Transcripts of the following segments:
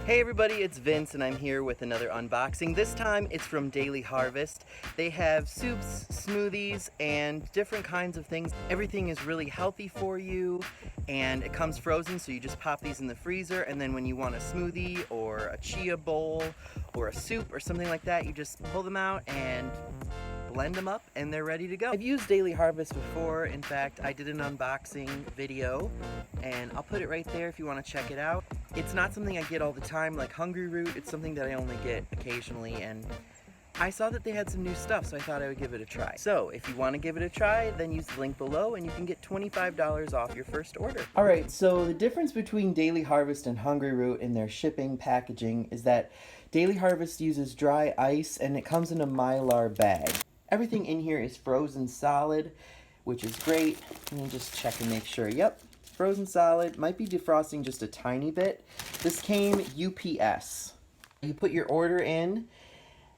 Hey everybody, it's Vince and I'm here with another unboxing. This time it's from Daily Harvest. They have soups, smoothies, and different kinds of things. Everything is really healthy for you and it comes frozen, so you just pop these in the freezer, and then when you want a smoothie or a chia bowl or a soup or something like that, you just pull them out and blend them up and they're ready to go. I've used Daily Harvest before. In fact, I did an unboxing video and I'll put it right there if you want to check it out. It's not something I get all the time like Hungry Root. It's something that I only get occasionally, and I saw that they had some new stuff, so I thought I would give it a try. So if you want to give it a try, then use the link below and you can get $25 off your first order. Alright, so the difference between Daily Harvest and Hungry Root in their shipping packaging is that Daily Harvest uses dry ice and it comes in a Mylar bag. Everything in here is frozen solid, which is great. Let me just check and make sure. Yep, frozen solid. Might be defrosting just a tiny bit. This came UPS. You put your order in,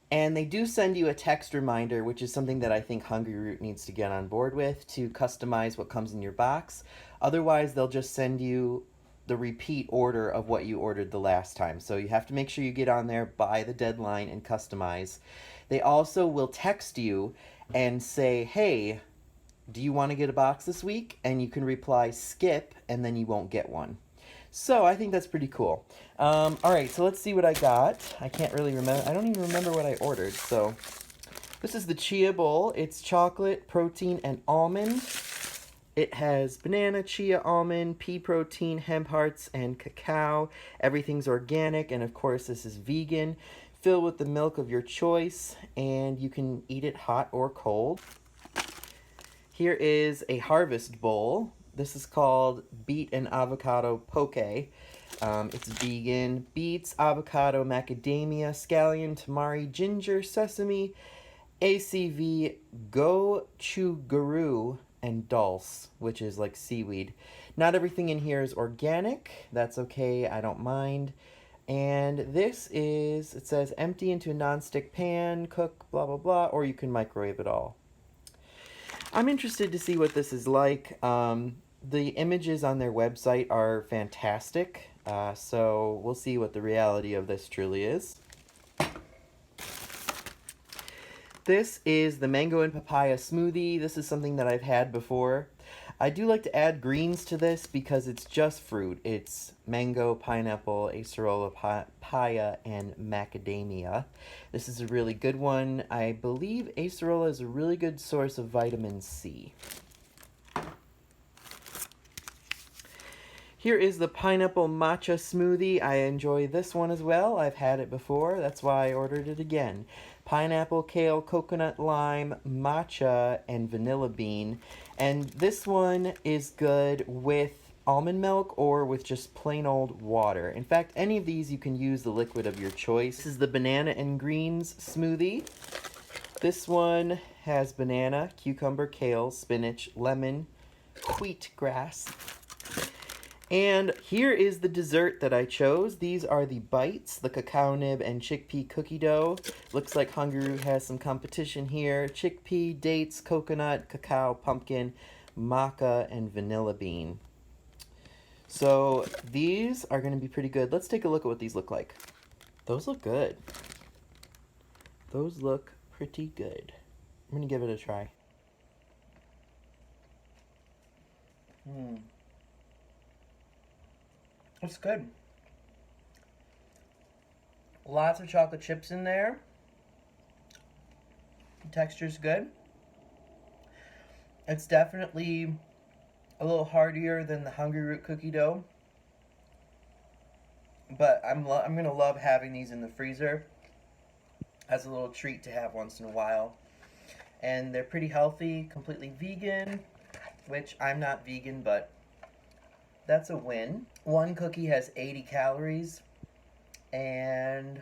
and they do send you a text reminder, which is something that I think Hungry Root needs to get on board with to customize what comes in your box. Otherwise, they'll just send you the repeat order of what you ordered the last time. So you have to make sure you get on there by the deadline and customize. They also will text you and say, hey, do you want to get a box this week? And you can reply skip, and then you won't get one. So I think that's pretty cool. All right, so let's see what I got. I can't really remember. I don't even remember what I ordered. So this is the chia bowl. It's chocolate, protein, and almond. It has banana, chia, almond, pea protein, hemp hearts, and cacao. Everything's organic, and of course this is vegan. Fill with the milk of your choice, and you can eat it hot or cold. Here is a harvest bowl. This is called Beet and Avocado Poke. It's vegan. Beets, avocado, macadamia, scallion, tamari, ginger, sesame, ACV, gochujang, and dulse, which is like seaweed. Not everything in here is organic. That's okay, I don't mind. And this is, it says empty into a non-stick pan, cook, blah, blah, blah, or you can microwave it all. I'm interested to see what this is like. The images on their website are fantastic, so we'll see what the reality of this truly is. This is the mango and papaya smoothie. This is something that I've had before. I do like to add greens to this because it's just fruit. It's mango, pineapple, acerola, papaya, and macadamia. This is a really good one. I believe acerola is a really good source of vitamin C. Here is the pineapple matcha smoothie. I enjoy this one as well. I've had it before. That's why I ordered it again. Pineapple, kale, coconut, lime, matcha, and vanilla bean. And this one is good with almond milk or with just plain old water. In fact, any of these you can use the liquid of your choice. This is the banana and greens smoothie. This one has banana, cucumber, kale, spinach, lemon, wheatgrass. And here is the dessert that I chose. These are the bites, the cacao nib and chickpea cookie dough. Looks like Hungry Root has some competition here. Chickpea, dates, coconut, cacao, pumpkin, maca, and vanilla bean. So these are going to be pretty good. Let's take a look at what these look like. Those look good. Those look pretty good. I'm going to give it a try. It's good. Lots of chocolate chips in there. The texture's good. It's definitely a little heartier than the Hungry Root cookie dough. But I'm gonna love having these in the freezer as a little treat to have once in a while. And they're pretty healthy, completely vegan, which I'm not vegan, but that's a win. One cookie has 80 calories, and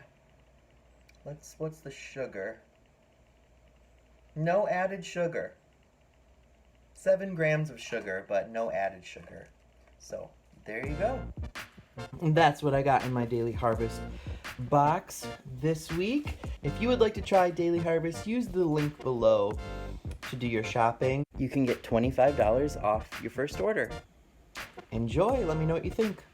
what's the sugar? No added sugar. 7 grams of sugar, but no added sugar. So, there you go. And that's what I got in my Daily Harvest box this week. If you would like to try Daily Harvest, use the link below to do your shopping. You can get $25 off your first order. Enjoy. Let me know what you think.